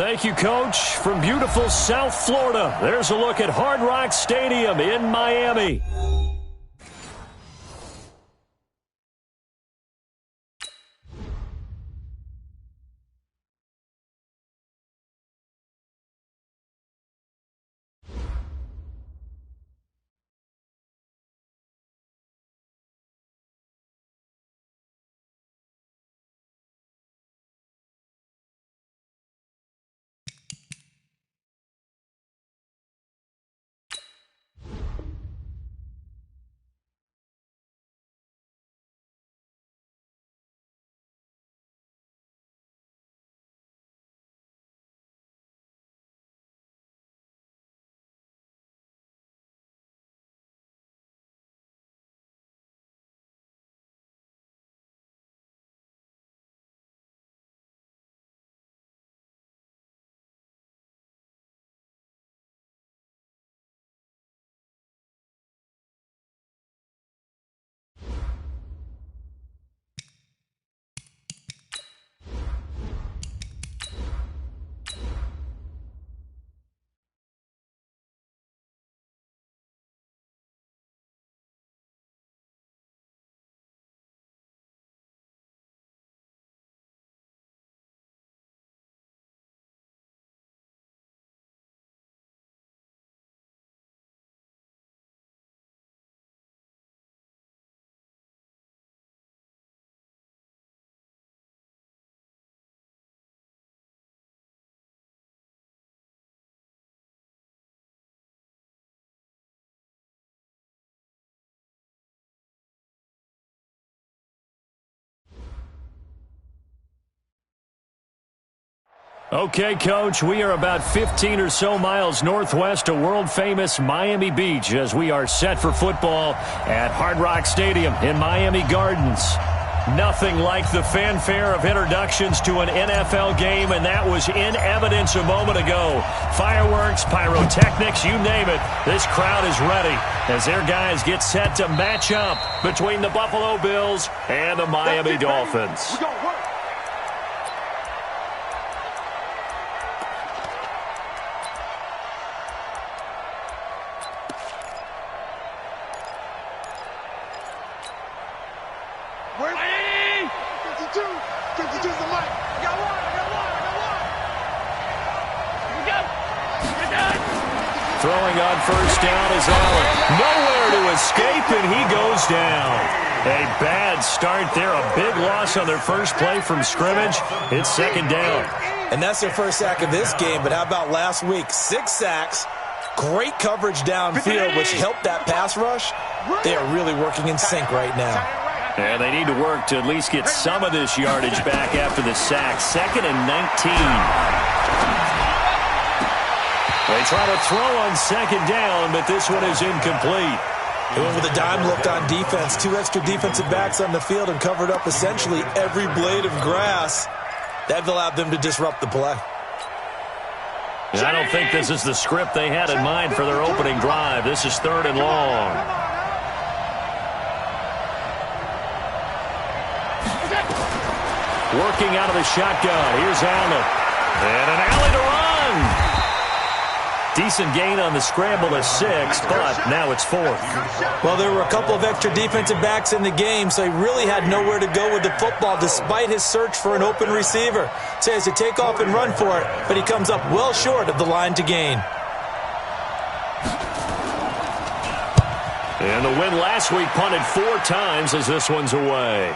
Thank you, Coach. From beautiful South Florida, there's a look at Hard Rock Stadium in Miami. Okay, Coach, we are about 15 or so miles northwest of world-famous Miami Beach as we are set for football at Hard Rock Stadium in Miami Gardens. Nothing like the fanfare of introductions to an NFL game, and that was in evidence a moment ago. Fireworks, pyrotechnics, you name it. This crowd is ready as their guys get set to match up between the Buffalo Bills and the Miami Dolphins. Throwing on first down is Allen. Nowhere to escape, and he goes down. A bad start there. A big loss on their first play from scrimmage. It's second down. And that's their first sack of this game, but how about last week? 6 sacks, great coverage downfield, which helped that pass rush. They are really working in sync right now. And they need to work to at least get some of this yardage back after the sack. Second and 19. They try to throw on second down, but this one is incomplete. They went with a dime look on defense. 2 extra defensive backs on the field and covered up essentially every blade of grass. That allowed them to disrupt the play. And I don't think this is the script they had in mind for their opening drive. This is third and long. Working out of the shotgun. Here's Allen. And an alley to run. Decent gain on the scramble to 6, but now it's 4th. Well, there were a couple of extra defensive backs in the game, so he really had nowhere to go with the football despite his search for an open receiver. So he has to take off and run for it, but he comes up well short of the line to gain. And the win last week punted 4 times as this one's away.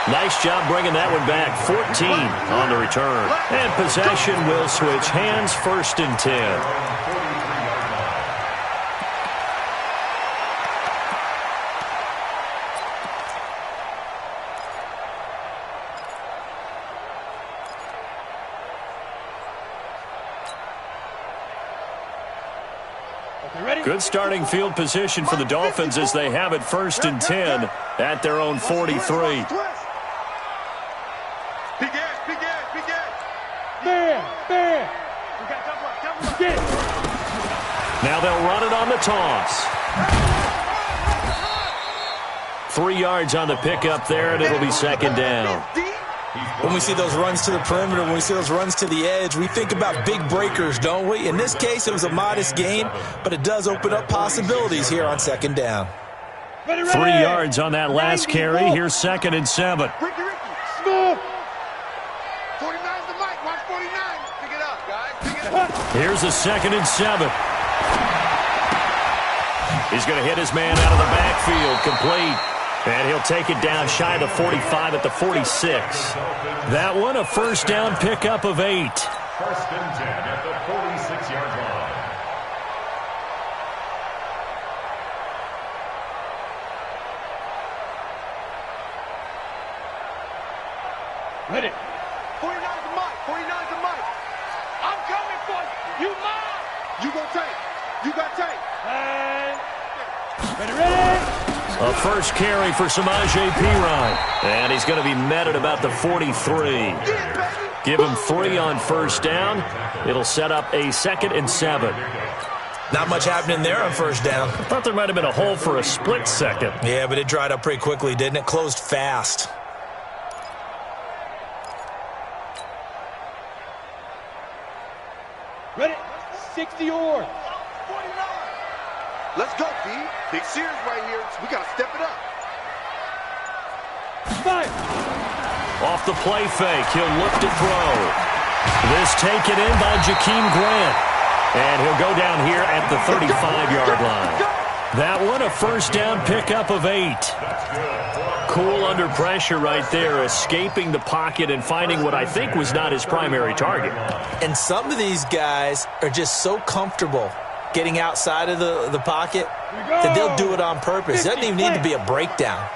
Nice job bringing that one back. 14 on the return. And possession will switch hands, 1st and 10. Good starting field position for the Dolphins as they have it 1st and 10 at their own 43. Now they'll run it on the toss. 3 yards on the pickup there, and it'll be second down. When we see those runs to the perimeter, when we see those runs to the edge, we think about big breakers, don't we? In this case, it was a modest gain, but it does open up possibilities here on second down. 3 yards on that last carry. Here's 2nd and 7. Ricky, smooth. 49's the mic. Watch 49. Pick it up, guys. Pick it up. Here's a 2nd and 7. He's going to hit his man out of the backfield, complete. And he'll take it down shy of the 45 at the 46. That one, a first down pickup of 8. 1st and 10 at the 46-yard line. Ready. 49's the mic. 49's the mic. I'm coming for you. You mine. You go take. You got take. And ready. A first carry for Samaje Perine. And he's going to be met at about the 43. Give him 3 on first down. It'll set up a 2nd and 7. Not much happening there on first down. I thought there might have been a hole for a split second. Yeah, but it dried up pretty quickly, didn't it? Closed fast. Ready. 60 or 49. Let's go, D. Big series right here. We got to step it up. 5. Off the play fake, he'll look to throw. This taken in by Jakeem Grant. And he'll go down here at the 35-yard line. That one, a first down pickup of 8. Cool under pressure right there, escaping the pocket and finding what I think was not his primary target. And some of these guys are just so comfortable getting outside of the pocket that they'll do it on purpose. It doesn't even need to be a breakdown.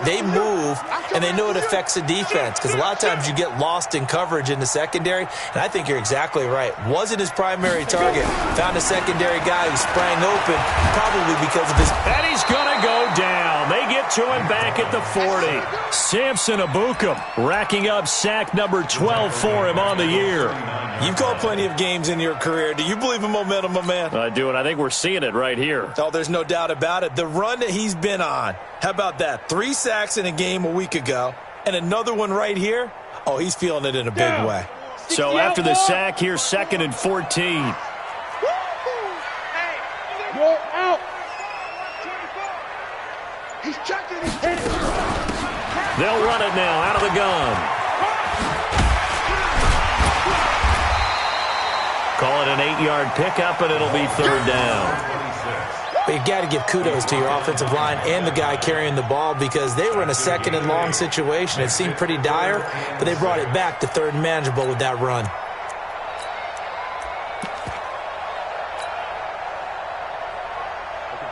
They move, and they know it affects the defense, because a lot of times you get lost in coverage in the secondary, and I think you're exactly right. Wasn't his primary target. Found a secondary guy who sprang open, probably because of his... And he's going to go down. They get to him back at the 40. Samson Ebukam racking up sack number 12 for him on the year. You've called plenty of games in your career. Do you believe in momentum, my man? I do, and I think we're seeing it right here. Oh, there's no doubt about it. The run that he's been on, how about that? 3 sacks in a game a week ago, and another one right here. Oh, he's feeling it in a big way. So after the sack, here's 2nd and 14. You're out. He's checking. They'll run it now out of the gun. Call it an 8-yard pickup, and it'll be 3rd down. But you got to give kudos to your offensive line and the guy carrying the ball, because they were in a 2nd and long situation. It seemed pretty dire, but they brought it back to 3rd and manageable with that run.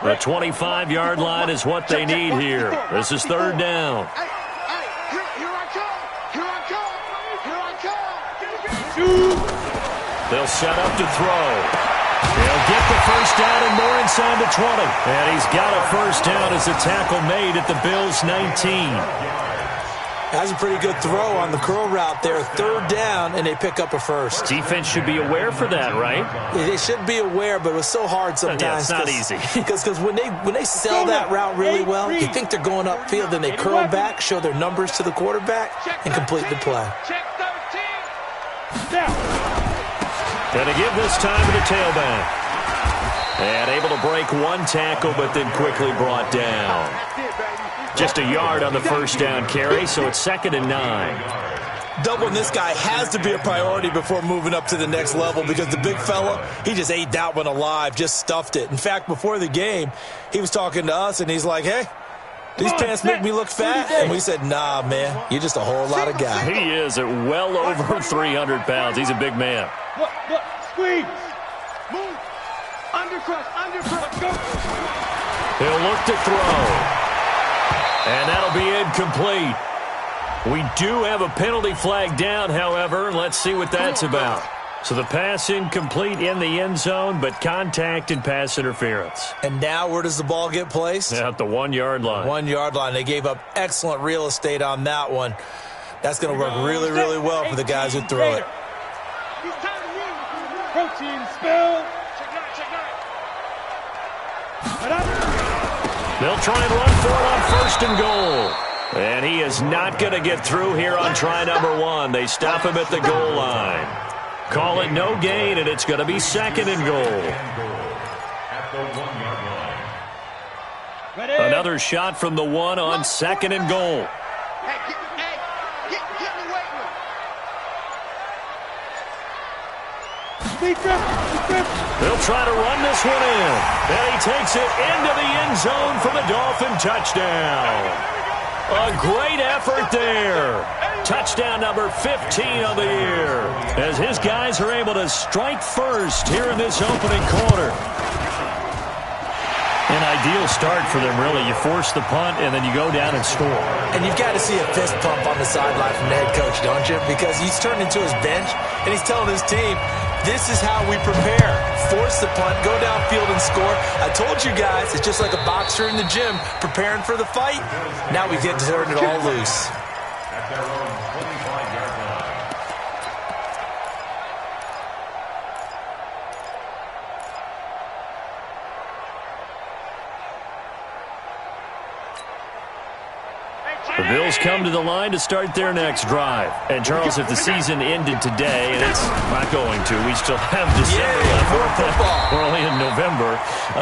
The 25-yard line is what they need here. This is 3rd down. Hey, here I come. Here I come. Here I come. They'll set up to throw. They'll get the first down and more inside the 20. And he's got a first down as a tackle made at the Bills' 19. That's a pretty good throw on the curl route there. 3rd down, and they pick up a first. Defense should be aware for that, right? They should be aware, but it was so hard sometimes. Yeah, it's not easy. Because when they sell that route really well, you think they're going upfield, then they curl back, show their numbers to the quarterback, and complete the play. Check 13. And to give this time to the tailback. And able to break one tackle, but then quickly brought down. Just a yard on the first down carry, so it's 2nd and 9. Doubling this guy has to be a priority before moving up to the next level, because the big fella, he just ate that one alive, just stuffed it. In fact, before the game, he was talking to us, and he's like, hey, these pants make me look fat. And we said, nah, man, you're just a whole lot of guy. He is at well over 300 pounds. He's a big man. Look, squeeze. Move. Undercrush, go. He'll look to throw. And that'll be incomplete. We do have a penalty flag down, however. Let's see what that's about. So the pass incomplete in the end zone, but contact and pass interference. And now where does the ball get placed? At the 1-yard line. 1-yard line. They gave up excellent real estate on that one. That's going to work really, really well for the guys who throw it. Protein spill. Check They'll try and run for it on first and goal. And he is not going to get through here on try number 1. They stop him at the goal line. Call it no gain, and it's going to be second and goal. At the 1-yard line. Another shot from the 1 on second and goal. Hey, get in the weight room. They'll try to run this one in. And he takes it into the end zone for the Dolphin touchdown. A great effort there. Touchdown number 15 of the year. As his guys are able to strike first here in this opening quarter. An ideal start for them, really. You force the punt, and then you go down and score. And you've got to see a fist pump on the sideline from the head coach, don't you? Because he's turned into his bench, and he's telling his team, this is how we prepare. Force the punt, go downfield and score. I told you guys, it's just like a boxer in the gym preparing for the fight. Now we get to turn it all loose. At their own 25-yard line. The Bills come to the line to start their next drive. And, Charles, if the season ended today, and it's not going to, we still have December left. We're only in November.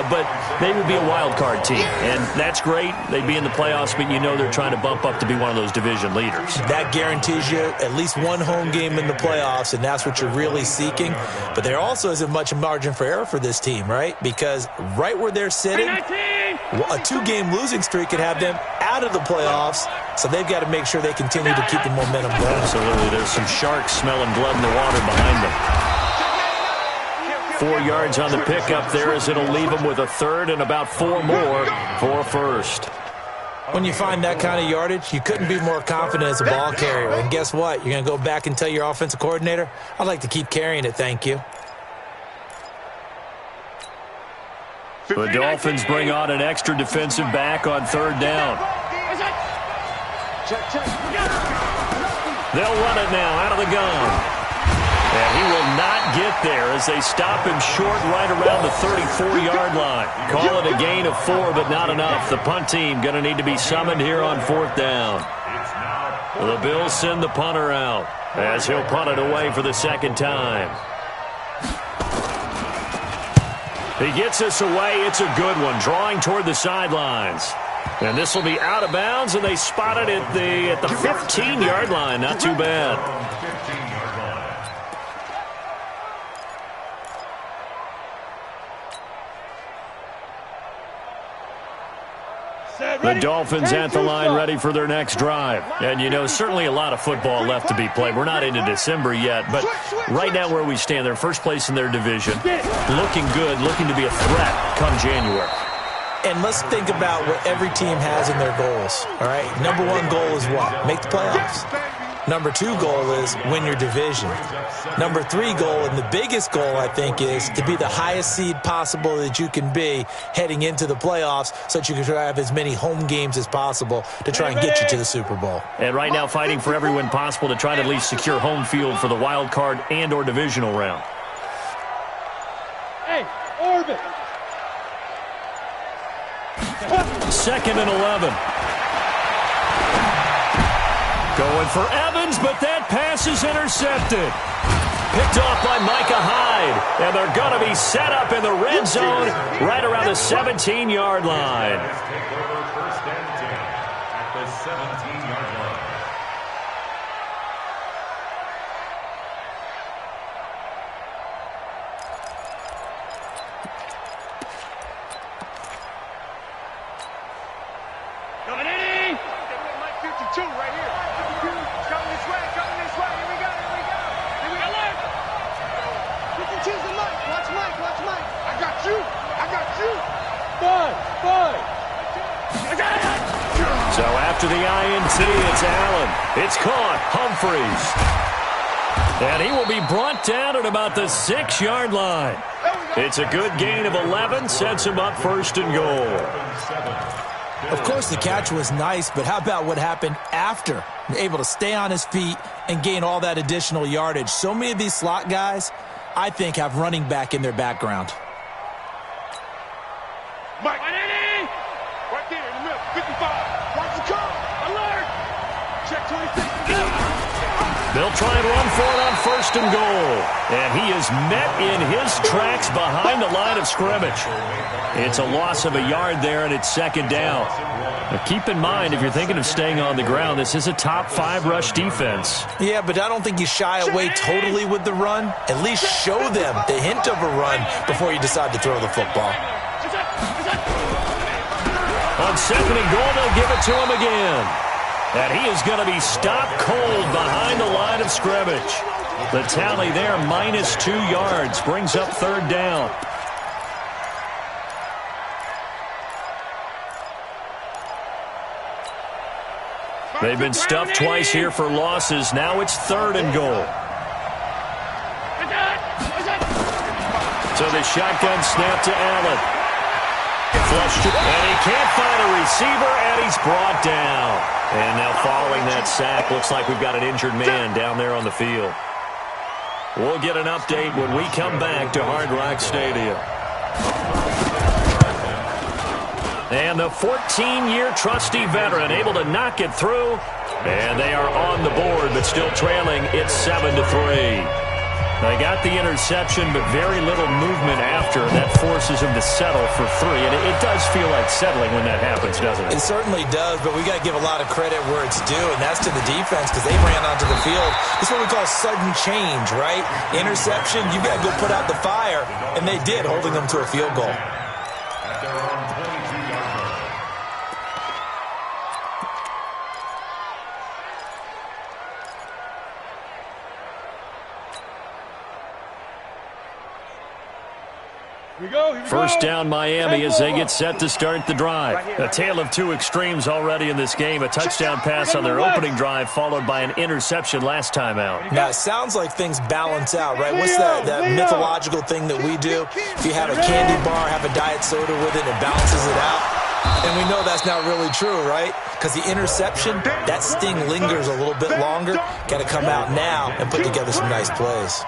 But they would be a wild card team. And that's great. They'd be in the playoffs, but you know they're trying to bump up to be one of those division leaders. That guarantees you at least one home game in the playoffs, and that's what you're really seeking. But there also isn't much margin for error for this team, right? Because right where they're sitting, a 2-game losing streak could have them out of the playoffs. So they've got to make sure they continue to keep the momentum going. Absolutely. There's some sharks smelling blood in the water behind them. 4 yards on the pickup there as it'll leave them with a third and about 4 more for a first. When you find that kind of yardage, you couldn't be more confident as a ball carrier. And guess what? You're going to go back and tell your offensive coordinator, I'd like to keep carrying it, thank you. The Dolphins bring on an extra defensive back on third down. They'll run it now out of the gun. And he will not get there as they stop him short right around the 34-yard line. Call it a gain of 4, but not enough. The punt team going to need to be summoned here on fourth down. The Bills send the punter out as he'll punt it away for the second time. He gets us away. It's a good one, drawing toward the sidelines. And this will be out of bounds, and they spot it at the 15-yard line. Not too bad. 15-yard line. The Dolphins at the line ready for their next drive. And, you know, certainly a lot of football left to be played. We're not into December yet, but right now where we stand, they're first place in their division. Looking good, looking to be a threat come January. And let's think about what every team has in their goals, all right? Number 1 goal is what? Make the playoffs. Number 2 goal is win your division. Number 3 goal, and the biggest goal, I think, is to be the highest seed possible that you can be heading into the playoffs so that you can have as many home games as possible to try and get you to the Super Bowl. And right now fighting for every win possible to try to at least secure home field for the wild card and or divisional round. Hey, orbit. Second and 11. Going for Evans, but that pass is intercepted. Picked off by Micah Hyde. And they're going to be set up in the red zone right around the 17-yard line. Take over first and 10 at the 17-yard line. Coming in. Mike 52 right here. Coming this way. Here we go. Alert. You can choose the Mike. Watch Mike. I got you. Five. I got it. So after the INT, it's Allen. It's caught. Humphreys. And he will be brought down at about the 6-yard line. It's a good gain of 11. Sets him up first and goal. Of course, the catch was nice, but how about what happened after? Able to stay on his feet and gain all that additional yardage. So many of these slot guys, I think, have running back in their background. Mike. there in the middle. 55. Watch the curve. Alert. Check 26. They'll try and run for it on 1st and goal. And he is met in his tracks behind the line of scrimmage. It's a loss of a yard there, and it's 2nd down. Now keep in mind, if you're thinking of staying on the ground, this is a top 5 rush defense. Yeah, but I don't think you shy away totally with the run. At least show them the hint of a run before you decide to throw the football. On 2nd and goal, they'll give it to him again. And he is going to be stopped cold behind the line of scrimmage. The tally there, -2 yards, brings up 3rd down. They've been stuffed twice here for losses. Now it's 3rd and goal. So the shotgun snap to Allen. Flushed it, and he can't find a receiver, and he's brought down. And now following that sack, looks like we've got an injured man down there on the field. We'll get an update when we come back to Hard Rock Stadium. And the 14-year trusty veteran able to knock it through. And they are on the board, but still trailing. It's 7-3. They got the interception, but very little movement after. That forces him to settle for 3. And it does feel like settling when that happens, doesn't it? It certainly does, but we got to give a lot of credit where it's due, and that's to the defense because they ran onto the field. It's what we call sudden change, right? Interception, you got to go put out the fire, and they did, holding them to a field goal. At their own 22-yard line. Here we go. First down Miami as they get set to start the drive. A tale of 2 extremes already in this game. A touchdown pass on their opening drive followed by an interception last time out. Now, it sounds like things balance out, right? What's that mythological thing that we do? If you have a candy bar, have a diet soda with it, it balances it out. And we know that's not really true, right? Because the interception, that sting lingers a little bit longer. Got to come out now and put together some nice plays.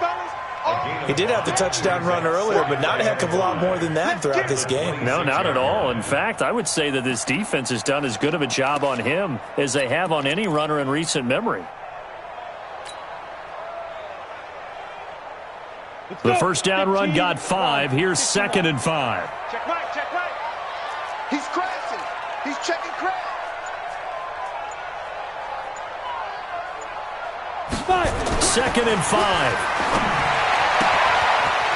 He did have the touchdown run earlier, but not a heck of a lot more than that throughout this game. No, not at all. In fact, I would say that this defense has done as good of a job on him as they have on any runner in recent memory. The first down run got 5. Here's 2nd and 5. Check right, check right. He's crashing. He's checking crash. 2nd and 5.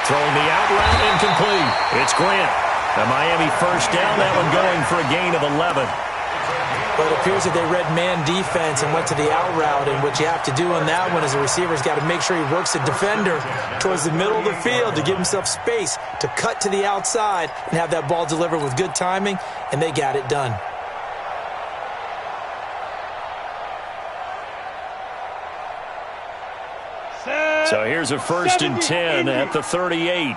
Throwing the out route incomplete. It's Grant. The Miami first down, that one going for a gain of 11. But it appears that they read man defense and went to the out route, and what you have to do on that one is the receiver's got to make sure he works the defender towards the middle of the field to give himself space to cut to the outside and have that ball delivered with good timing, and they got it done. So here's a 1st and 10 at the 38.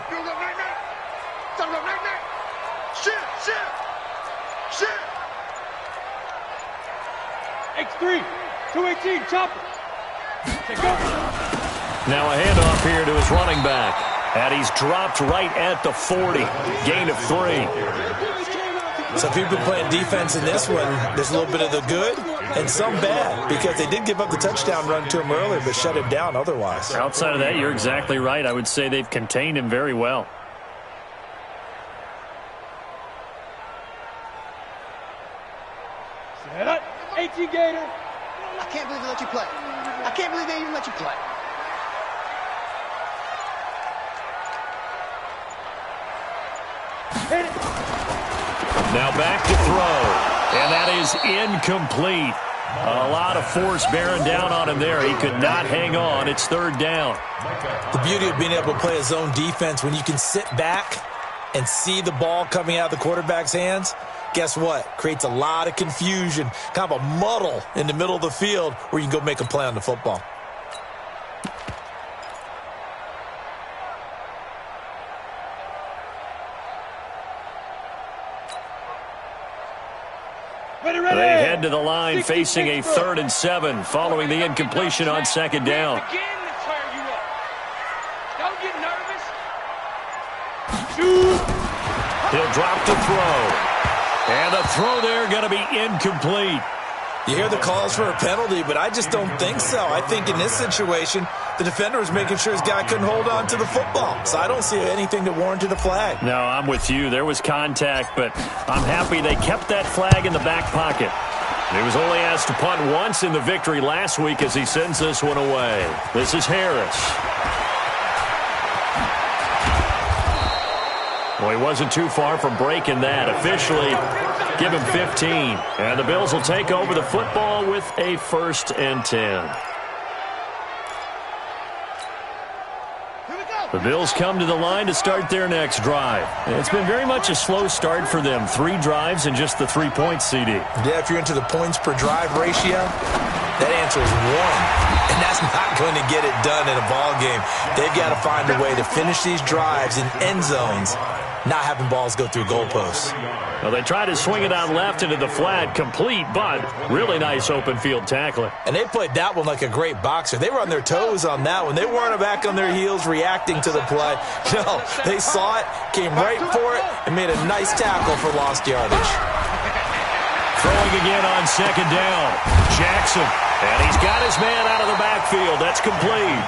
X3, 218, chopper. Now a handoff here to his running back. And he's dropped right at the 40. Gain of 3. So if you've been playing defense in this one, there's a little bit of the good and some bad because they did give up the touchdown run to him earlier but shut him down otherwise. Outside of that, you're exactly right. I would say they've contained him very well. Set up. 18 Gator. I can't believe they let you play. I can't believe they even let you play. Hit it. Now back to throw. And that is incomplete. A lot of force bearing down on him there. He could not hang on. It's 3rd down. The beauty of being able to play a zone defense when you can sit back and see the ball coming out of the quarterback's hands, guess what? Creates a lot of confusion, kind of a muddle in the middle of the field where you can go make a play on the football. They head to the line facing a 3rd and 7 following the incompletion on 2nd down. Don't get nervous. He'll drop to throw. And the throw there going to be incomplete. You hear the calls for a penalty, but I just don't think so. I think in this situation, the defender was making sure his guy couldn't hold on to the football. So I don't see anything that warranted a flag. No, I'm with you. There was contact, but I'm happy they kept that flag in the back pocket. He was only asked to punt once in the victory last week as he sends this one away. This is Harris. Well, he wasn't too far from breaking that. Officially, give him 15. And the Bills will take over the football with a 1st and 10. The Bills come to the line to start their next drive. It's been very much a slow start for them. 3 drives and just the 3 points, CD. Yeah, if you're into the points per drive ratio, that answer is 1. And that's not going to get it done in a ball game. They've got to find a way to finish these drives in end zones, not having balls go through goalposts. Well, they try to swing it on left into the flat, complete, but really nice open field tackling. And they played that one like a great boxer. They were on their toes on that one. They weren't back on their heels reacting to the play. No, they saw it, came right for it, and made a nice tackle for lost yardage. Throwing again on 2nd down. Jackson. And he's got his man out of the backfield. That's complete.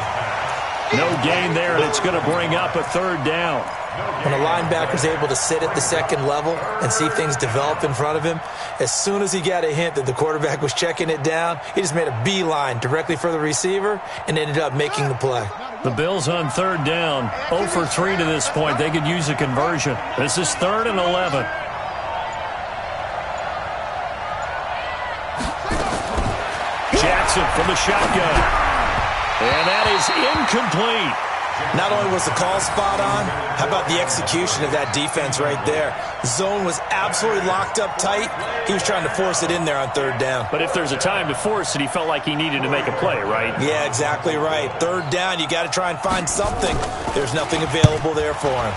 No gain there, and it's going to bring up a 3rd down. When a linebacker's able to sit at the 2nd level and see things develop in front of him, as soon as he got a hint that the quarterback was checking it down, he just made a beeline directly for the receiver and ended up making the play. The Bills on 3rd down, 0 for 3 to this point. They could use a conversion. This is 3rd and 11. Jackson from the shotgun. And that is incomplete. Not only was the call spot on, how about the execution of that defense right there? Zone was absolutely locked up tight. He was trying to force it in there on 3rd down. But if there's a time to force it, he felt like he needed to make a play, right? Yeah, exactly right. 3rd down, you got to try and find something. There's nothing available there for him.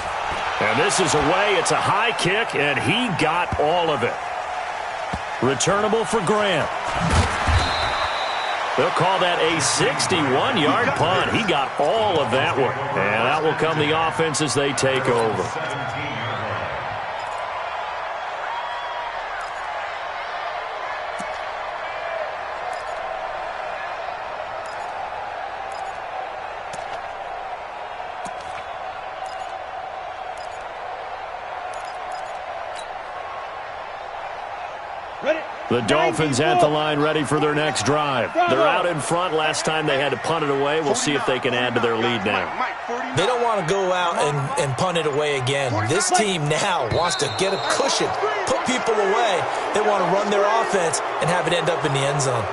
And this is away. It's a high kick, and he got all of it. Returnable for Grant. They'll call that a 61-yard punt. He got all of that one. And out will come the offense as they take over. The Dolphins at the line ready for their next drive. They're out in front. Last time they had to punt it away. We'll see if they can add to their lead now. They don't want to go out and punt it away again. This team now wants to get a cushion, put people away. They want to run their offense and have it end up in the end zone.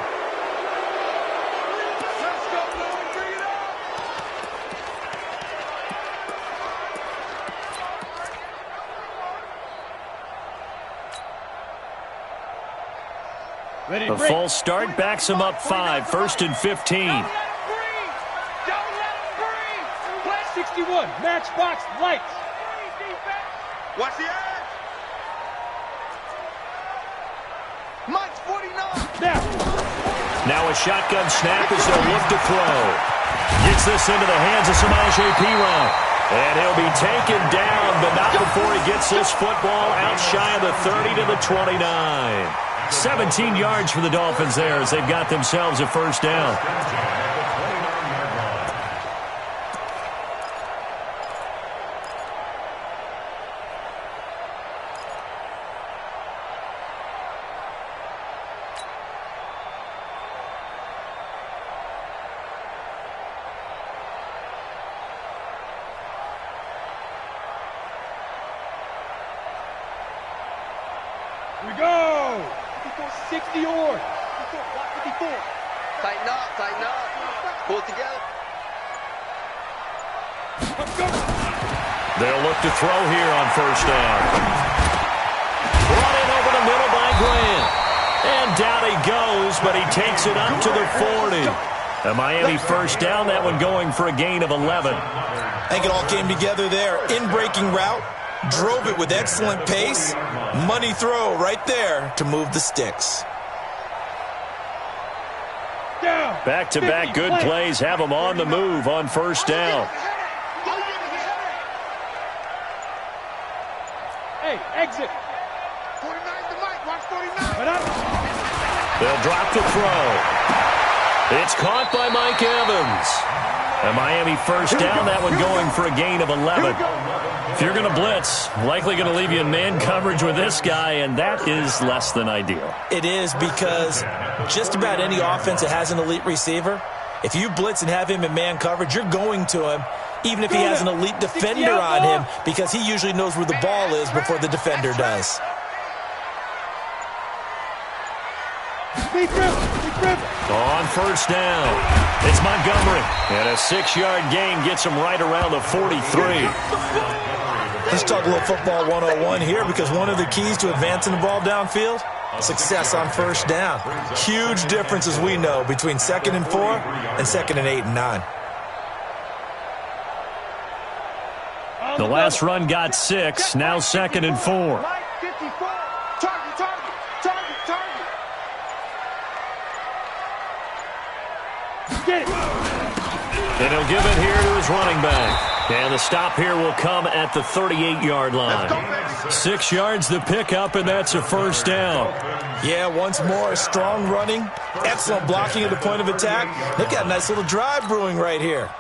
A false start backs him up 5, 1st and 15. Don't let him breathe. Flat 61, matchbox lights. Watch the edge. Mike's 49. Now a shotgun snap as they'll look to throw. Gets this into the hands of Samaje Perine. And he'll be taken down, but not before he gets this football out shy of the 30 to the 29. 17 yards for the Dolphins there as they've got themselves a 1st down. Here we go. 60 or 54. Tighten up. Pull it together. They'll look to throw here on 1st down. Brought in over the middle by Grant. And down he goes, but he takes it up to the 40. A Miami 1st down, that one going for a gain of 11. I think it all came together there. In-breaking route, drove it with excellent pace. Money throw right there to move the sticks. Back-to-back good plays have them on the move on 1st down. Hey, exit. 49's the mic. Watch 49. They'll drop the throw. It's caught by Mike Evans. A Miami first down, that one going for a gain of 11. If you're going to blitz, likely going to leave you in man coverage with this guy, and that is less than ideal. It is, because just about any offense that has an elite receiver, if you blitz and have him in man coverage, you're going to him, even if he has an elite defender on him, because he usually knows where the ball is before the defender does. On first down, it's Montgomery. And a 6-yard gain gets him right around the 43. Let's talk a little football 101 here, because one of the keys to advancing the ball downfield, success on first down. Huge difference, as we know, between 2nd and 4 and 2nd and 8 and 9. The last run got 6, now 2nd and 4. Mike 54. Target. Get it. And he'll give it here to his running back. And the stop here will come at the 38-yard line. 6 yards the pickup, and that's a first down. Yeah, once more, strong running, excellent blocking at the point of attack. Look at a nice little drive brewing right here.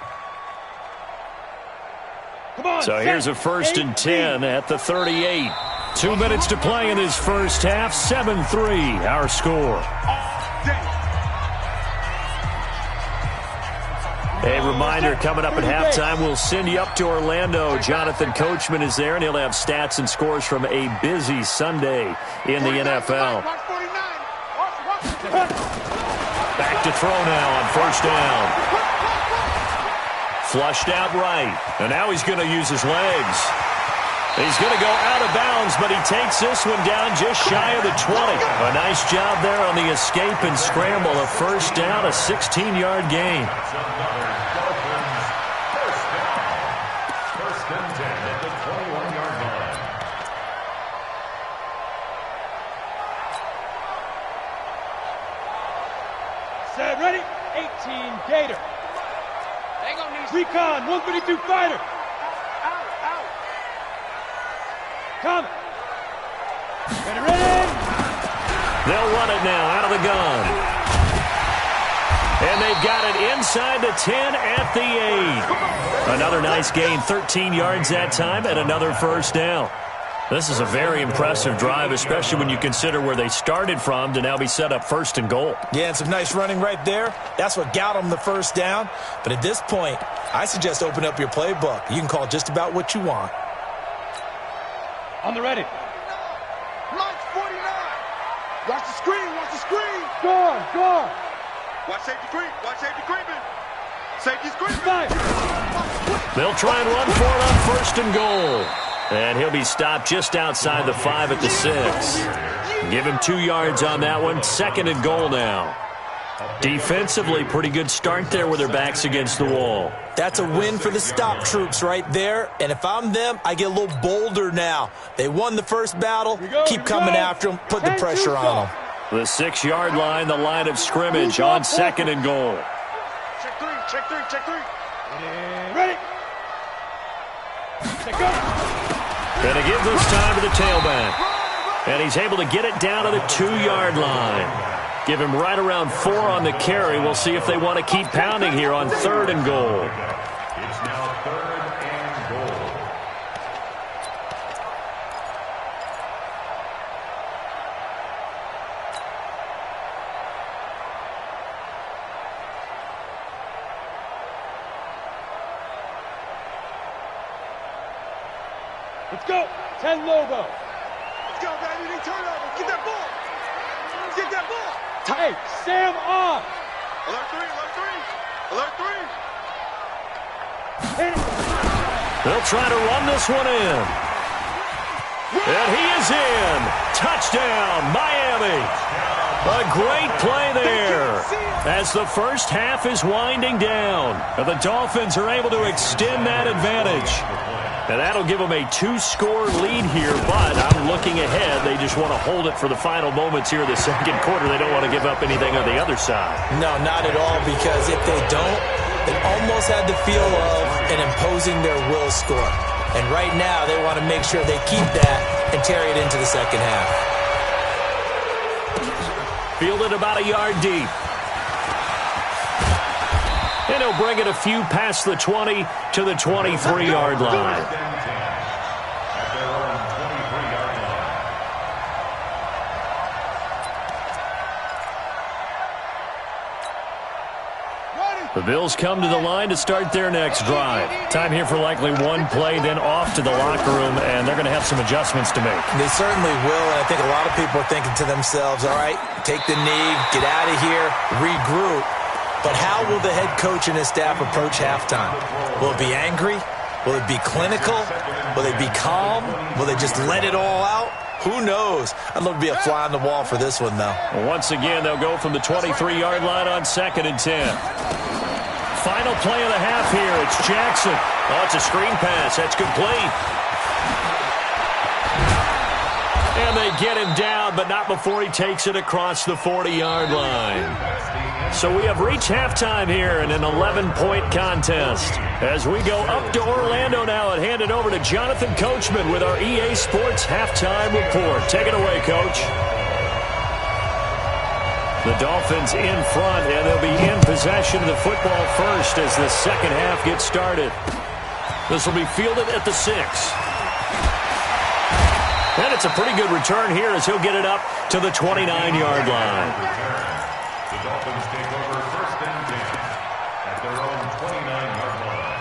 So here's a 1st and 10 at the 38. 2 minutes to play in this first half. 7-3, our score. A reminder, coming up at halftime, we'll send you up to Orlando. Jonathan Coachman is there, and he'll have stats and scores from a busy Sunday in the NFL. Back to throw now on first down. Flushed out right, and now he's going to use his legs. He's going to go out of bounds, but he takes this one down just shy of the 20. A nice job there on the escape and scramble. A first down, a 16-yard gain. First and 10 at the 21-yard line. Set, ready? 18 Gator. Recon, 132 fighter. Coming. Ready. They'll run it now out of the gun. And they've got it inside the 10 at the 8. Another nice gain, 13 yards that time, and another first down. This is a very impressive drive, especially when you consider where they started from to now be set up 1st and goal. Yeah, and some nice running right there. That's what got them the first down. But at this point, I suggest open up your playbook. You can call just about what you want. On the ready. Mike 49. Watch the screen. Gone. Watch safety creeping. Safety's creeping. Five. They'll try and run for it on 1st and goal. And he'll be stopped just outside the 5 at the 6. Give him 2 yards on that one. 2nd and goal now. Defensively, pretty good start there with their backs against the wall. That's a win for the stop troops right there. And if I'm them, I get a little bolder now. They won the first battle. Keep coming after them. Put the pressure on them. The 6-yard line, the line of scrimmage on 2nd and goal. Check three. Ready. Set, go. Gonna give this time to the tailback. And he's able to get it down to the 2-yard line. Give him right around 4 on the carry. We'll see if they want to keep pounding here on 3rd and goal. It's now 3rd and goal. Let's go. 10 logo. Let's go, baby. They turn over. Get that ball. Hey, Sam on. Alert 3. Hit it. They'll try to run this one in. And he is in. Touchdown, Miami. A great play there as the first half is winding down. The Dolphins are able to extend that advantage. And that'll give them a 2-score lead here, but I'm looking ahead. They just want to hold it for the final moments here of the 2nd quarter. They don't want to give up anything on the other side. No, not at all, because if they don't, it almost had the feel of an imposing their will score. And right now, they want to make sure they keep that and carry it into the second half. Fielded about a yard deep. And he'll bring it a few past the 20 to the 23-yard line. The Bills come to the line to start their next drive. Time here for likely one play, then off to the locker room, and they're going to have some adjustments to make. They certainly will, and I think a lot of people are thinking to themselves, all right, take the knee, get out of here, regroup. But how will the head coach and his staff approach halftime? Will it be angry? Will it be clinical? Will they be calm? Will they just let it all out? Who knows? I'd love to be a fly on the wall for this one, though. Once again, they'll go from the 23-yard line on 2nd and 10. Final play of the half here. It's Jackson. Oh, it's a screen pass. That's complete. And they get him down, but not before he takes it across the 40-yard line. So we have reached halftime here in an 11-point contest. As we go up to Orlando now and hand it over to Jonathan Coachman with our EA Sports Halftime Report. Take it away, Coach. The Dolphins in front, and they'll be in possession of the football first as the second half gets started. This will be fielded at the 6. And it's a pretty good return here as he'll get it up to the 29-yard line. The Dolphins take over 1st and 10 at their own 29-yard line.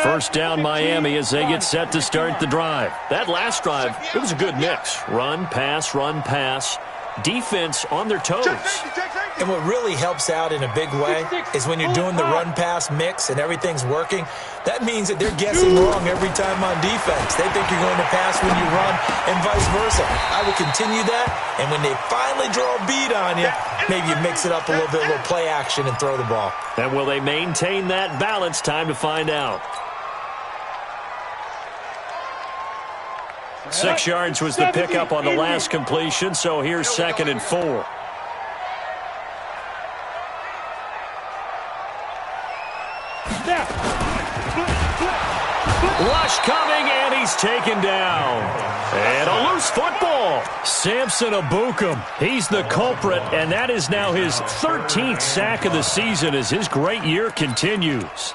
First down, Miami, as they get set to start the drive. That last drive, it was a good mix. Run, pass, defense on their toes. And what really helps out in a big way is when you're doing the run-pass mix and everything's working, that means that they're guessing wrong every time on defense. They think you're going to pass when you run and vice versa. I will continue that, and when they finally draw a bead on you, maybe you mix it up a little bit, a little play action, and throw the ball. And will they maintain that balance? Time to find out. 6 yards was the pickup on the last completion, so here's 2nd and 4. Rush coming, and he's taken down. And a loose football. Samson Abukum, he's the culprit, and that is now his 13th sack of the season as his great year continues.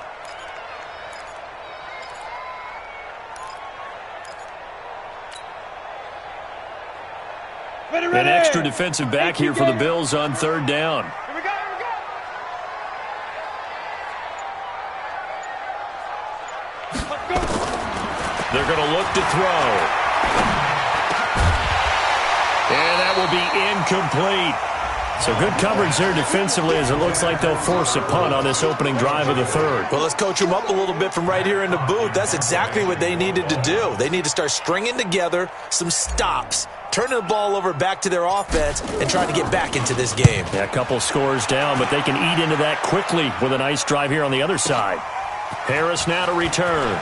An extra defensive back here for the Bills on 3rd down. Here we go. Let's go. They're going to look to throw. And that will be incomplete. So good coverage there defensively as it looks like they'll force a punt on this opening drive of the 3rd. Well, let's coach them up a little bit from right here in the booth. That's exactly what they needed to do. They need to start stringing together some stops, turning the ball over back to their offense, and trying to get back into this game. Yeah, a couple scores down, but they can eat into that quickly with a nice drive here on the other side. Harris now to return.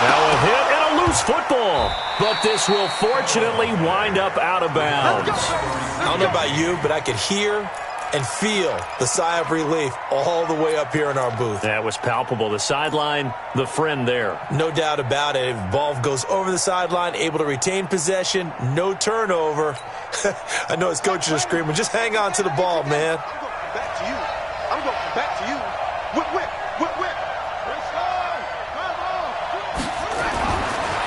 Now a hit and a loose football. But this will fortunately wind up out of bounds. I don't know about you, but I could hear and feel the sigh of relief all the way up here in our booth. That was palpable. The sideline, the friend there. No doubt about it. Ball goes over the sideline, able to retain possession, no turnover. I know his coaches are screaming, just hang on to the ball, man. I'm going back to you. Whip.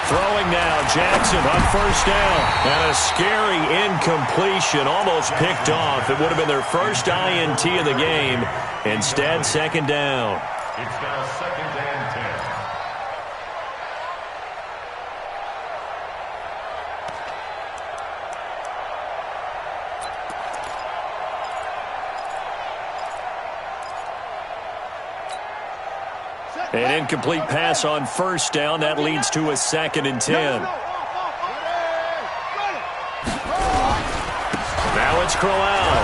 Throwing now, Jackson on 1st down. And a scary incompletion, almost picked off. It would have been their first INT of the game. Instead, 2nd down. It's now 2nd and 10. An incomplete pass on 1st down. That leads to a 2nd and 10. Now it's Crowell.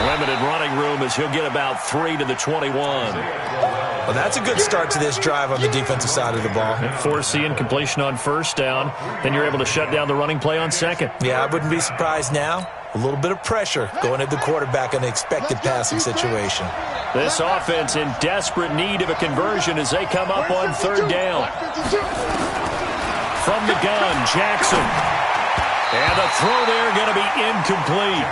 Limited running room as he'll get about 3 to the 21. Well, that's a good start to this drive on the defensive side of the ball. Force the incompletion on 1st down. Then you're able to shut down the running play on 2nd. Yeah, I wouldn't be surprised now A little bit of pressure going at the quarterback in an expected passing situation. This offense in desperate need of a conversion as they come up on third down. From the gun, Jackson. And the throw there going to be incomplete.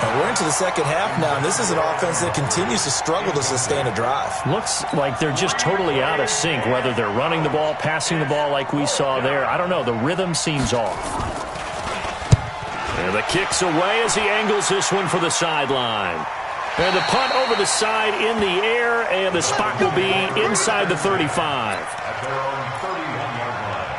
And we're into the second half now, and this is an offense that continues to struggle to sustain a drive. Looks like they're just totally out of sync, whether they're running the ball, passing the ball like we saw there. I don't know. The rhythm seems off. And the kick's away as he angles this one for the sideline. And the punt over the side in the air, and the spot will be inside the 35. At their own 31-yard line.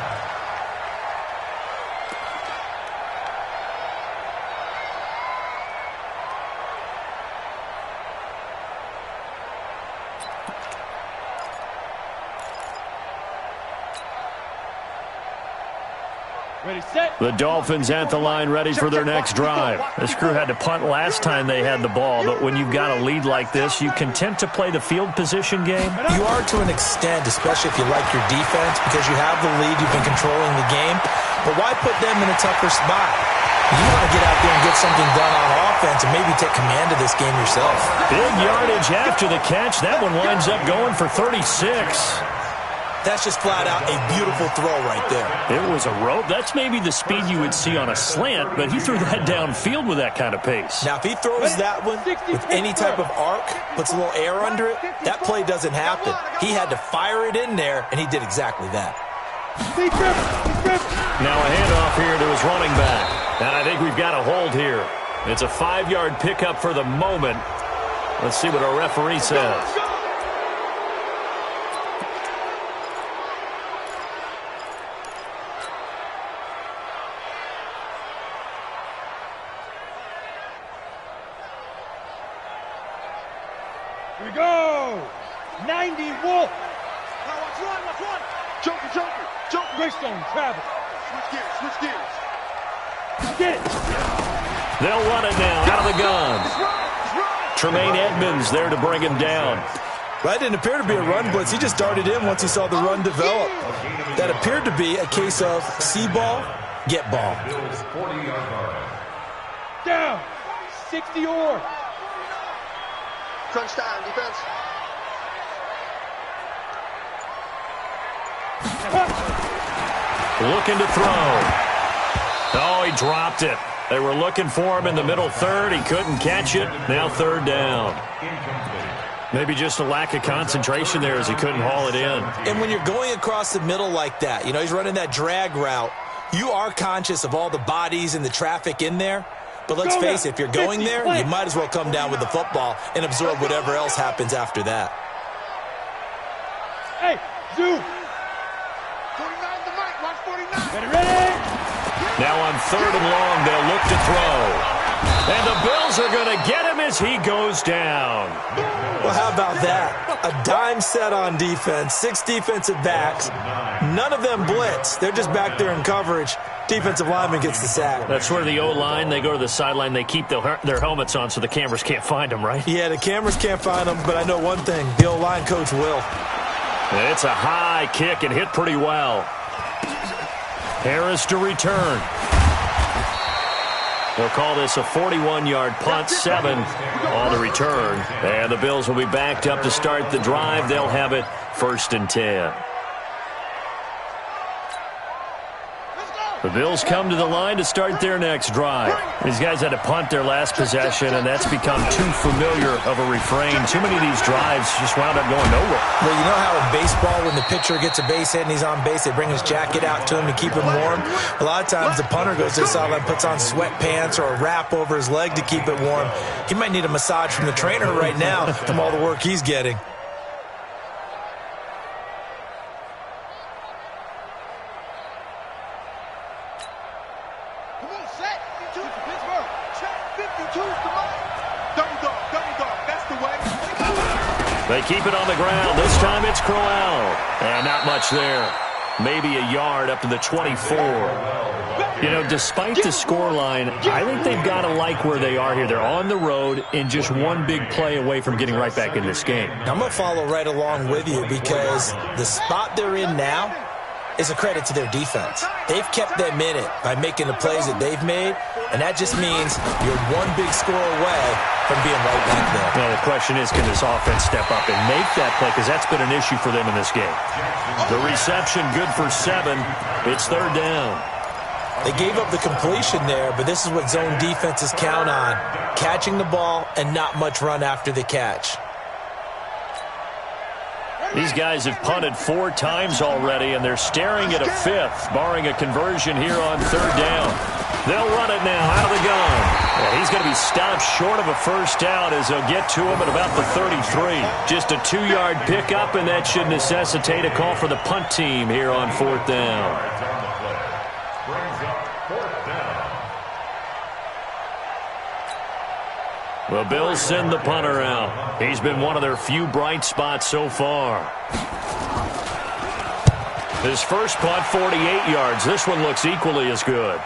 Ready, set. The Dolphins at the line ready for their next drive. This crew had to punt last time they had the ball, but when you've got a lead like this, you content to play the field position game? You are to an extent, especially if you like your defense, because you have the lead, you've been controlling the game. But why put them in a tougher spot? You want to get out there and get something done on offense and maybe take command of this game yourself. Big yardage after the catch. That one winds up going for 36. That's just flat out a beautiful throw right there. It was a rope. That's maybe the speed you would see on a slant, but he threw that downfield with that kind of pace. Now, if he throws that one with any type of arc, puts a little air under it, that play doesn't happen. He had to fire it in there, and he did exactly that. Now a handoff here to his running back. And I think we've got a hold here. It's a 5-yard pickup for the moment. Let's see what our referee says. Here we go. 90 Wolf. Watch one. Joker. Greystone, Travis. Switch gears. Get it. They'll run it now out of the gun. Tremaine Edmonds there to bring him down. That didn't appear to be a run blitz. He just darted in once he saw the run develop. That appeared to be a case of see ball, get ball. Bills 40-yard line. Down. 60 or. Crunch time, defense. Looking to throw. Oh, he dropped it. They were looking for him in the middle third. He couldn't catch it. Now third down. Maybe just a lack of concentration there as he couldn't haul it in. And when you're going across the middle like that, you know, he's running that drag route, you are conscious of all the bodies and the traffic in there. But let's face it, if you're going there, you might as well come down with the football and absorb whatever else happens after that. Hey, Zoo. 49 the mic. Watch 49. Ready? Now on third and long, they'll look to throw. And the Bills are going to get him as he goes down. Well, how about that? A dime set on defense, 6 defensive backs. None of them blitz. They're just back there in coverage. Defensive lineman gets the sack. That's where the O-line, they go to the sideline, they keep their helmets on so the cameras can't find them, right? Yeah, the cameras can't find them, but I know one thing. The O-line coach will. It's a high kick and hit pretty well. Harris to return. They'll call this a 41-yard punt, 7 on the return. And the Bills will be backed up to start the drive. They'll have it 1st and 10. The Bills come to the line to start their next drive. These guys had to punt their last possession, and that's become too familiar of a refrain. Too many of these drives just wound up going nowhere. Well, you know how in baseball, when the pitcher gets a base hit and he's on base, they bring his jacket out to him to keep him warm? A lot of times the punter goes to the sideline, puts on sweatpants or a wrap over his leg to keep it warm. He might need a massage from the trainer right now from all the work he's getting. They keep it on the ground. This time it's Crowell. And not much there. Maybe a yard up to the 24. You know, despite the scoreline, I think they've got to like where they are here. They're on the road and just one big play away from getting right back in this game. I'm going to follow right along with you because the spot they're in now, is a credit to their defense. They've kept them in it by making the plays that they've made, and that just means you're one big score away from being right back there. Well, the question is, can this offense step up and make that play? Because that's been an issue for them in this game. The reception good for 7. It's third down. They gave up the completion there, but this is what zone defenses count on. Catching the ball and not much run after the catch. These guys have punted 4 times already, and they're staring at a 5th, barring a conversion here on third down. They'll run it now out of the gun. Yeah, he's going to be stopped short of a first down as they'll get to him at about the 33. Just a 2-yard pickup, and that should necessitate a call for the punt team here on fourth down. The Bills send the punter out. He's been one of their few bright spots so far. His first punt, 48 yards. This one looks equally as good.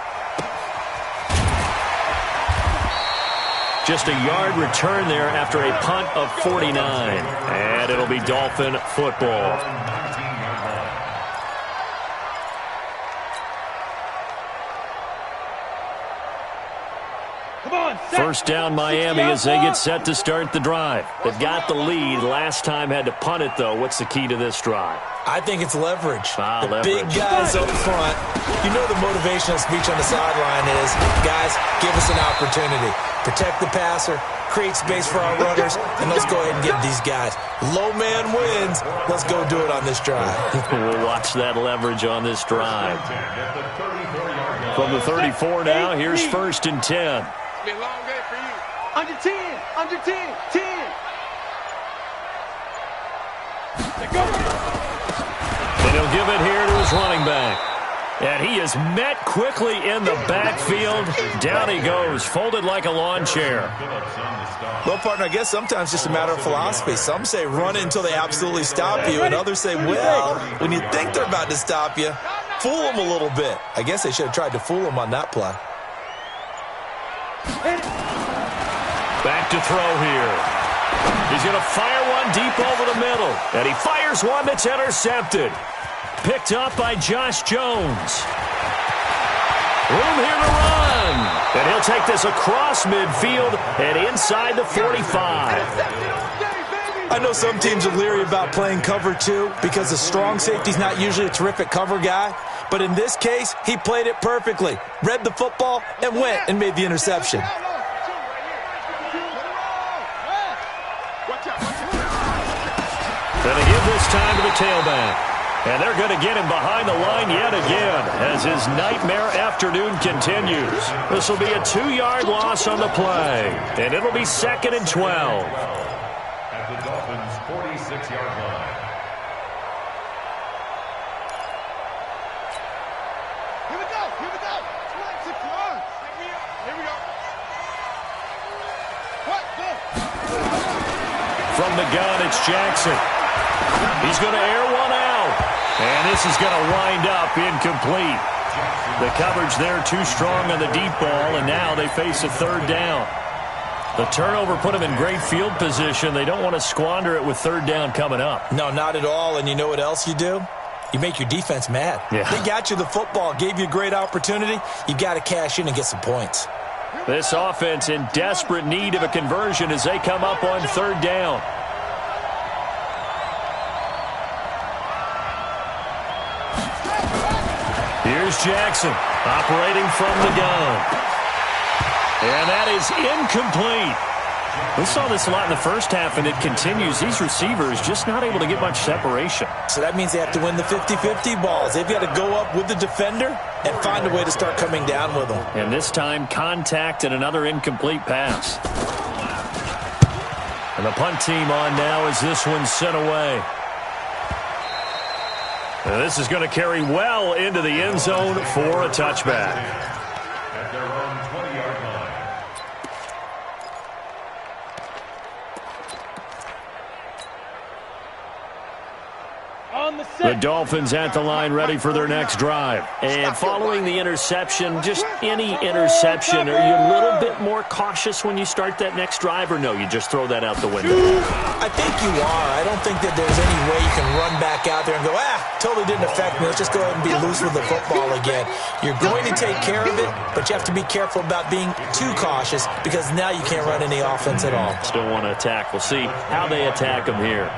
Just a yard return there after a punt of 49. And it'll be Dolphin football. First down Miami as they get set to start the drive. They've got the lead. Last time had to punt it, though. What's the key to this drive? I think it's leverage. Leverage. Big guys up front. You know the motivational speech on the sideline is, guys, give us an opportunity. Protect the passer, create space for our runners, and let's go ahead and get these guys. Low man wins. Let's go do it on this drive. We'll watch that leverage on this drive. From the 34 now, here's first and 10. Be a long day for you. Under 10, under 10, 10. And he'll give it here to his running back. And he is met quickly in the backfield. Down he goes, folded like a lawn chair. Well, partner, I guess sometimes it's just a matter of philosophy. Some say run it until they absolutely stop you, and others say, well, when you think they're about to stop you, fool them a little bit. I guess they should have tried to fool them on that play. Back to throw here. He's going to fire one deep over the middle. And he fires one that's intercepted. Picked up by Josh Jones. Room here to run. And he'll take this across midfield and inside the 45. I know some teams are leery about playing cover 2 because the strong safety's not usually a terrific cover guy. But in this case, he played it perfectly. Read the football and went and made the interception. Going to give this time to the tailback. And they're going to get him behind the line yet again as his nightmare afternoon continues. This will be a 2-yard loss on the play. And it'll be 2nd and 12. At the Dolphins' 46-yard line. Here we go, here we go. Come on. Here we go. What? Go. From the gun, it's Jackson. He's going to air one out. And this is going to wind up incomplete. The coverage there too strong on the deep ball, and now they face a third down. The turnover put them in great field position. They don't want to squander it with third down coming up. No, not at all. And you know what else you do? You make your defense mad. Yeah. They got you the football, gave you a great opportunity. You got to cash in and get some points. This offense in desperate need of a conversion as they come up on third down. Here's Jackson operating from the gun. And that is incomplete. We saw this a lot in the first half, and it continues. These receivers just not able to get much separation. So that means they have to win the 50-50 balls. They've got to go up with the defender and find a way to start coming down with them. And this time, contact and another incomplete pass. And the punt team on now as this one's sent away. And this is going to carry well into the end zone for a touchback. At their own 20-yard line. On The Dolphins at the line ready for their next drive. And following the interception, just any interception, are you a little bit more cautious when you start that next drive, or no, you just throw that out the window? I think you are. I don't think that there's any way you can run back out there and go, totally didn't affect me. Let's just go ahead and be loose with the football again. You're going to take care of it, but you have to be careful about being too cautious because now you can't run any offense at all. Still want to attack. We'll see how they attack them here.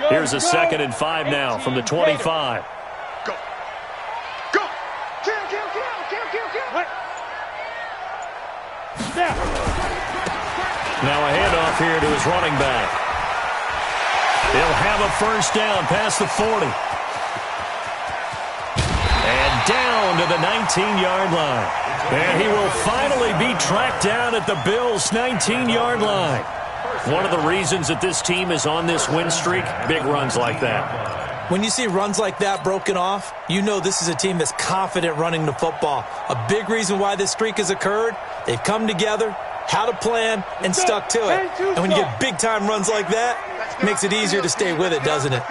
Here's a 2nd and 5 now from the 25. Go. Go. Kill. Now a handoff here to his running back. He'll have a first down past the 40. And down to the 19-yard line. And he will finally be tracked down at the Bills' 19-yard line. One of the reasons that this team is on this win streak, big runs like that. When you see runs like that broken off, you know this is a team that's confident running the football. A big reason why this streak has occurred, they've come together, had a plan, and stuck to it. And when you get big-time runs like that, it makes it easier to stay with it, doesn't it?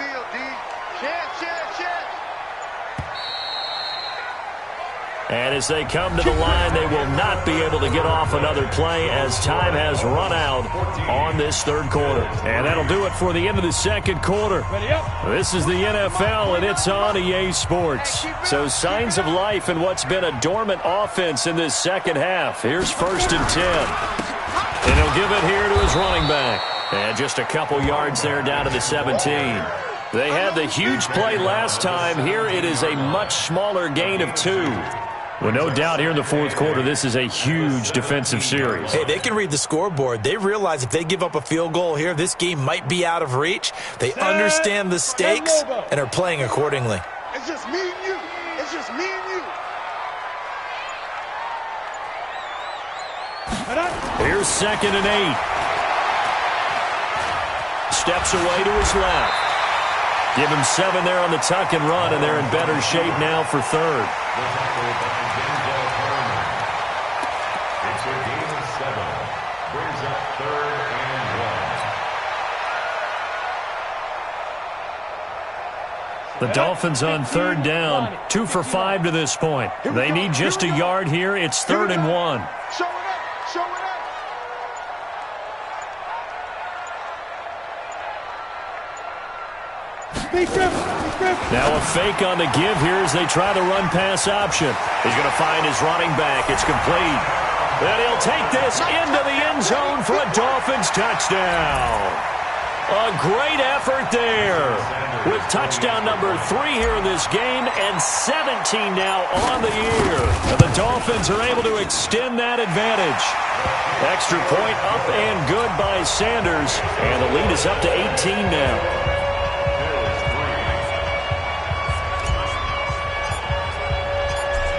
And as they come to the line, they will not be able to get off another play as time has run out on this third quarter. And that'll do it for the end of the second quarter. This is the NFL, and it's on EA Sports. So signs of life in what's been a dormant offense in this second half. Here's 1st and 10. And he'll give it here to his running back. And just a couple yards there down to the 17. They had the huge play last time. Here it is a much smaller gain of 2. Well, no doubt here in the fourth quarter, this is a huge defensive series. Hey, they can read the scoreboard. They realize if they give up a field goal here, this game might be out of reach. They understand the stakes and are playing accordingly. It's just me and you. It's just me and you. Here's 2nd and 8. Steps away to his left. Give him 7 there on the tuck and run, and they're in better shape now for 3rd. It's a gain of 7. Brings up 3rd and 1. The Dolphins on 3rd down, 2 for 5 to this point. They need just a yard here. It's 3rd and 1. Show it up. Show it up. Now a fake on the give here as they try the run-pass option. He's going to find his running back. It's complete. And he'll take this into the end zone for a Dolphins touchdown. A great effort there with touchdown number 3 here in this game and 17 now on the year. And the Dolphins are able to extend that advantage. Extra point up and good by Sanders. And the lead is up to 18 now.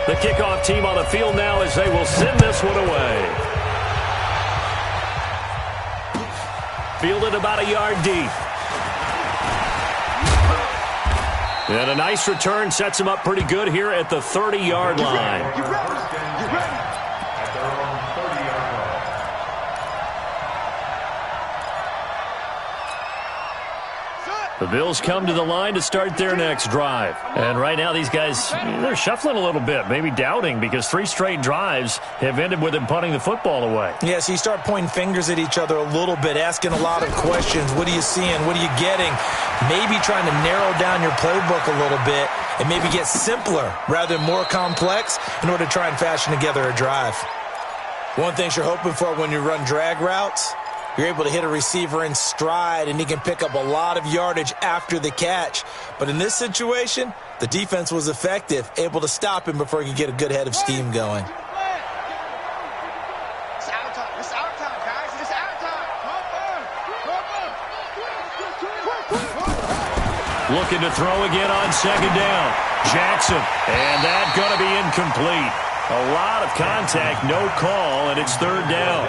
The kickoff team on the field now as they will send this one away. Fielded about a yard deep. And a nice return sets him up pretty good here at the 30-yard line. You ready? At their own 30-yard line. The Bills come to the line to start their next drive. And right now these guys, they're shuffling a little bit, maybe doubting, because 3 straight drives have ended with them punting the football away. Yeah, so you start pointing fingers at each other a little bit, asking a lot of questions. What are you seeing? What are you getting? Maybe trying to narrow down your playbook a little bit and maybe get simpler rather than more complex in order to try and fashion together a drive. One thing you're hoping for when you run drag routes, you're able to hit a receiver in stride, and he can pick up a lot of yardage after the catch. But in this situation, the defense was effective, able to stop him before he could get a good head of steam going. It's our time. It's our time, guys. It's our time. Looking to throw again on 2nd down. Jackson, and that's going to be incomplete. A lot of contact, no call, and it's 3rd down.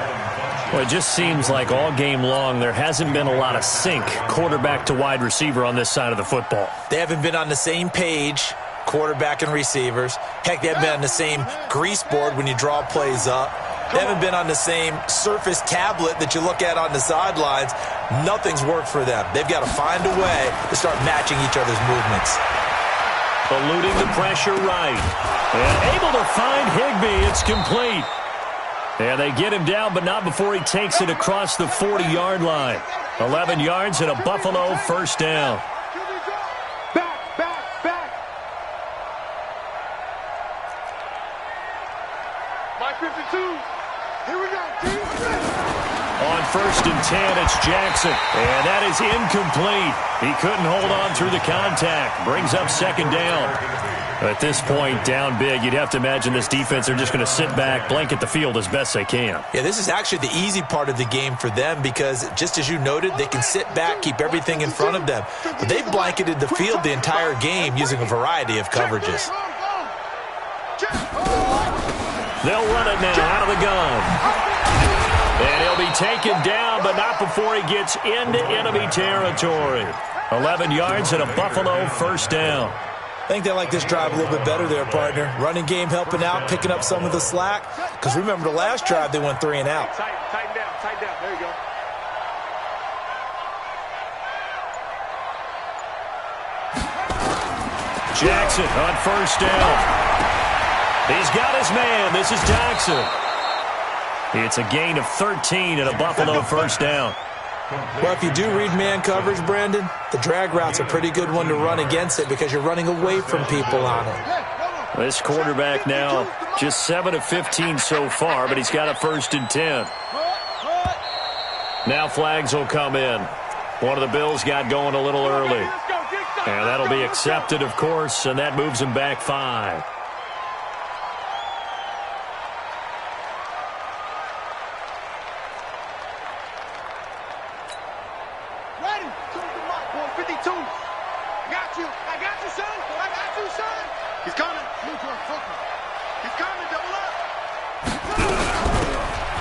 Well, it just seems like all game long there hasn't been a lot of sync quarterback to wide receiver on this side of the football. They haven't been on the same page, quarterback and receivers. Heck, they haven't been on the same grease board when you draw plays up. They haven't been on the same surface tablet that you look at on the sidelines. Nothing's worked for them. They've got to find a way to start matching each other's movements. Eluding the pressure right. And able to find Higbee. It's complete. And they get him down, but not before he takes it across the 40-yard line. 11 yards and a Buffalo first down. Back. My 52. Here we go, On 1st and 10, it's Jackson. And that is incomplete. He couldn't hold on through the contact. Brings up second down. At this point, down big, you'd have to imagine this defense, they're just going to sit back, blanket the field as best they can. Yeah, this is actually the easy part of the game for them because, just as you noted, they can sit back, keep everything in front of them. But they've blanketed the field the entire game using a variety of coverages. They'll run it now out of the gun. And he'll be taken down, but not before he gets into enemy territory. 11 yards and a Buffalo first down. I think they like this drive a little bit better there, partner. Running game helping out, picking up some of the slack. Because remember, the last drive, they went 3 and out. Tighten down. There you go. Jackson on first down. He's got his man. This is Jackson. It's a gain of 13 and a Buffalo first down. Well, if you do read man coverage, Brandon, the drag route's a pretty good one to run against it because you're running away from people on it. This quarterback now just 7 of 15 so far, but he's got a 1st and 10. Now flags will come in. One of the Bills got going a little early. And that'll be accepted, of course, and that moves him back 5.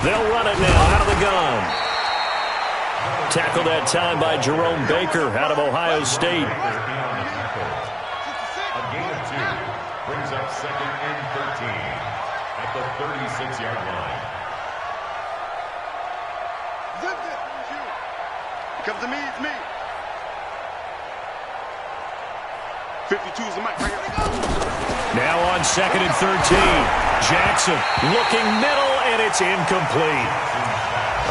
They'll run it now out of the gun. Tackled that time by Jerome Baker out of Ohio State. A gain of 2 brings up 2nd and 13 at the 36-yard line. Comes to me, it's me. 52 is the mic. Now on 2nd and 13. Jackson looking middle, and it's incomplete.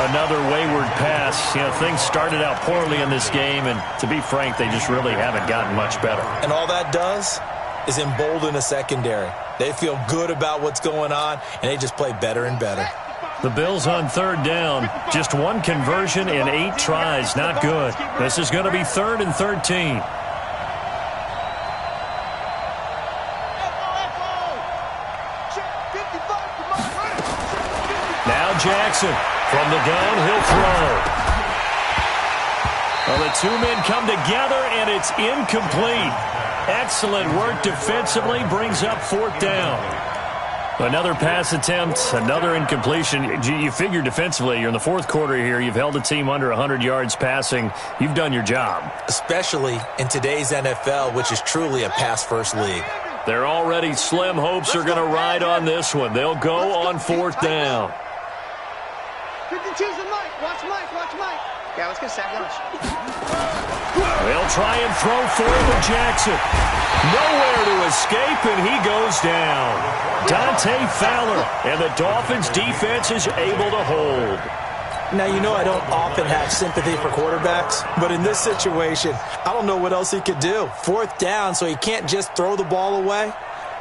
Another wayward pass. You know, things started out poorly in this game, and to be frank, they just really haven't gotten much better. And all that does is embolden a secondary. They feel good about what's going on, and they just play better and better. The Bills on 3rd down. Just 1 conversion in 8 tries. Not good. This is going to be 3rd and 13. Now Jackson from the gun, he'll throw. Well, the 2 men come together, and it's incomplete. Excellent work defensively, brings up 4th down. Another pass attempt, another incompletion. You figure defensively, you're in the 4th quarter here, you've held a team under 100 yards passing. You've done your job. Especially in today's NFL, which is truly a pass-first league. Their already slim hopes are going to ride on this one. They'll go on 4th down. 52's the Mike. Watch Mike. Yeah, let's get sack lunch. They'll try and throw for it with Jackson. Nowhere to escape, and he goes down. Dante Fowler, and the Dolphins defense is able to hold. Now, you know I don't often have sympathy for quarterbacks, but in this situation, I don't know what else he could do. 4th down, so he can't just throw the ball away.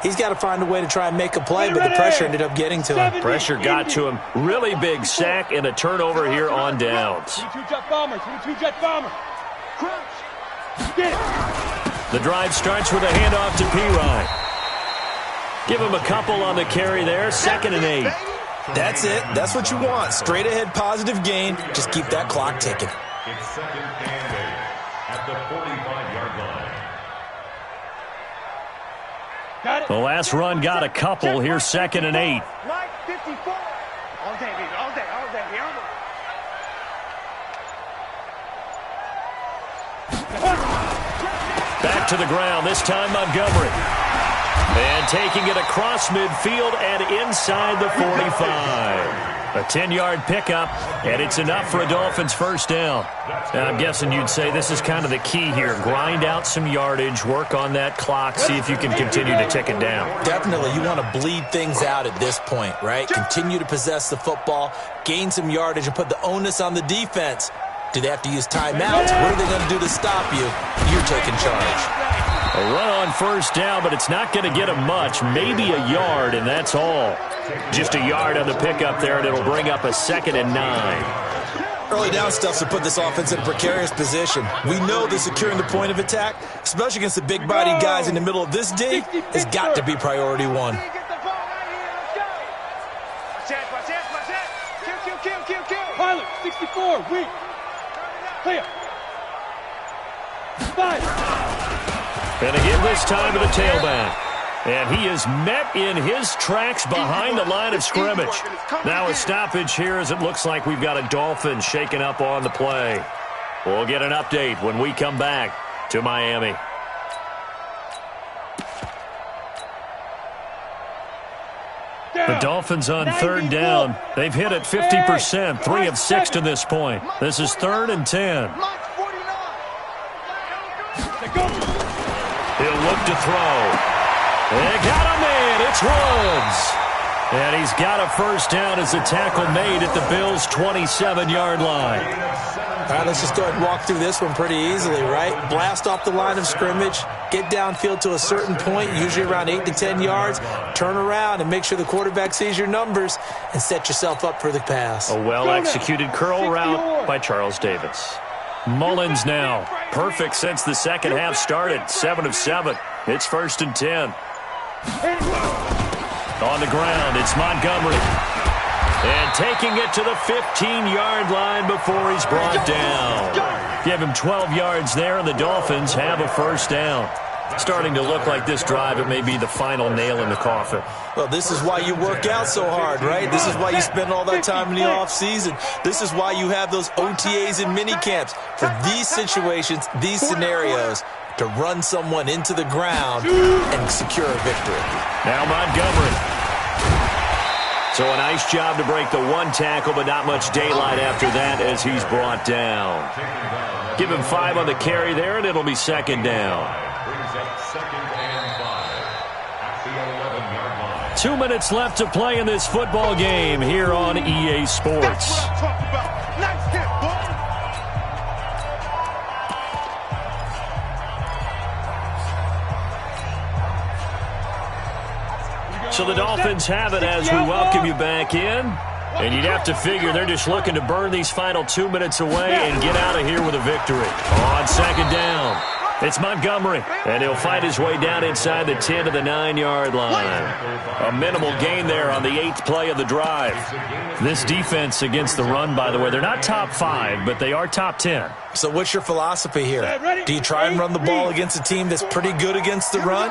He's got to find a way to try and make a play, but the pressure ended up getting to him. Pressure got to him. Really big sack and a turnover here on downs. 22 jet bomber. The drive starts with a handoff to P-Ryan. Give him a couple on the carry there. 2nd and 8. That's it. That's what you want. Straight ahead positive gain. Just keep that clock ticking. It's 2nd and 8 at the 45-yard line. The last run got a couple. Here's 2nd and 8. Mike, 54. All day, baby. All day. Back to the ground. This time Montgomery. And taking it across midfield and inside the 45. A 10-yard pickup, and it's enough for a Dolphins first down. Now, I'm guessing you'd say this is kind of the key here. Grind out some yardage, work on that clock, see if you can continue to tick it down. Definitely. You want to bleed things out at this point, right? Continue to possess the football, gain some yardage, and put the onus on the defense. Do they have to use timeouts? What are they going to do to stop you? You're taking charge. A run on first down, but it's not going to get him much. Maybe a yard, and that's all. Just a yard on the pickup there, and it'll bring up a 2nd and 9. Early down stuff to put this offense in a precarious position. We know that securing the point of attack, especially against the big-bodied guys in the middle of this dig, has got to be priority one. Pilot, 64, weak. Clear. 5. And again this time to the tailback. And he is met in his tracks behind the line of scrimmage. Now a stoppage here as it looks like we've got a Dolphin shaking up on the play. We'll get an update when we come back to Miami. The Dolphins on 3rd down. They've hit it 50%, 3 of 6 to this point. This is 3rd and 10. He'll look to throw. They got a man. It's Woods. And he's got a first down as a tackle made at the Bills' 27-yard line. All right, let's just go ahead and walk through this one pretty easily, right? Blast off the line of scrimmage, get downfield to a certain point, usually around 8 to 10 yards, turn around and make sure the quarterback sees your numbers and set yourself up for the pass. A well-executed curl route by Charles Davis. Mullins now. Perfect since the second half started. 7 of 7. It's 1st and 10. On the ground, it's Montgomery. And taking it to the 15-yard line before he's brought down. Give him 12 yards there, and the Dolphins have a first down. Starting to look like this drive, it may be the final nail in the coffin. Well, this is why you work out so hard, right? This is why you spend all that time in the offseason. This is why you have those OTAs and mini camps for these situations, these scenarios, to run someone into the ground and secure a victory. Now Montgomery. So a nice job to break the one tackle, but not much daylight after that as he's brought down. Give him 5 on the carry there, and it'll be 2nd down. 2 minutes left to play in this football game here on EA Sports. So the Dolphins have it as we welcome you back in. And you'd have to figure they're just looking to burn these final 2 minutes away and get out of here with a victory. On 2nd down, it's Montgomery. And he'll fight his way down inside the 10 to the 9-yard line. A minimal gain there on the 8th play of the drive. This defense against the run, by the way, they're not top 5, but they are top 10. So what's your philosophy here? Do you try and run the ball against a team that's pretty good against the run?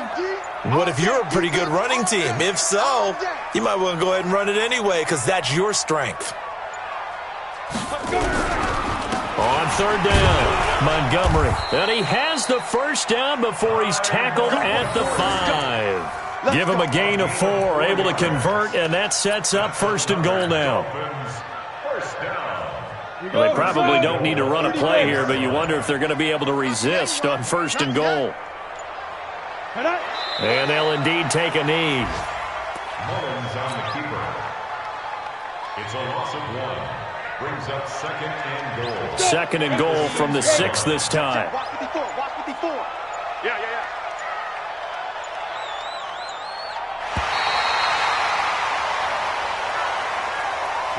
What if you're a pretty good running team? If so, you might want to go ahead and run it anyway because that's your strength. On 3rd down, Montgomery. And he has the first down before he's tackled at the 5. Give him a gain of 4, able to convert, and that sets up 1st and goal now. Well, they probably don't need to run a play here, but you wonder if they're going to be able to resist on 1st and goal. And they'll indeed take a knee. Mullins on the keeper. It's a loss of 1. Brings up 2nd and goal. 2nd and goal from the 6 this time. Watch 54. Watch 54. Yeah.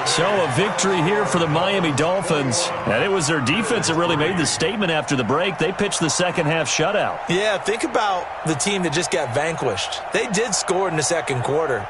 So a victory here for the Miami Dolphins. And it was their defense that really made the statement after the break. They pitched the second half shutout. Yeah, think about the team that just got vanquished. They did score in the second quarter,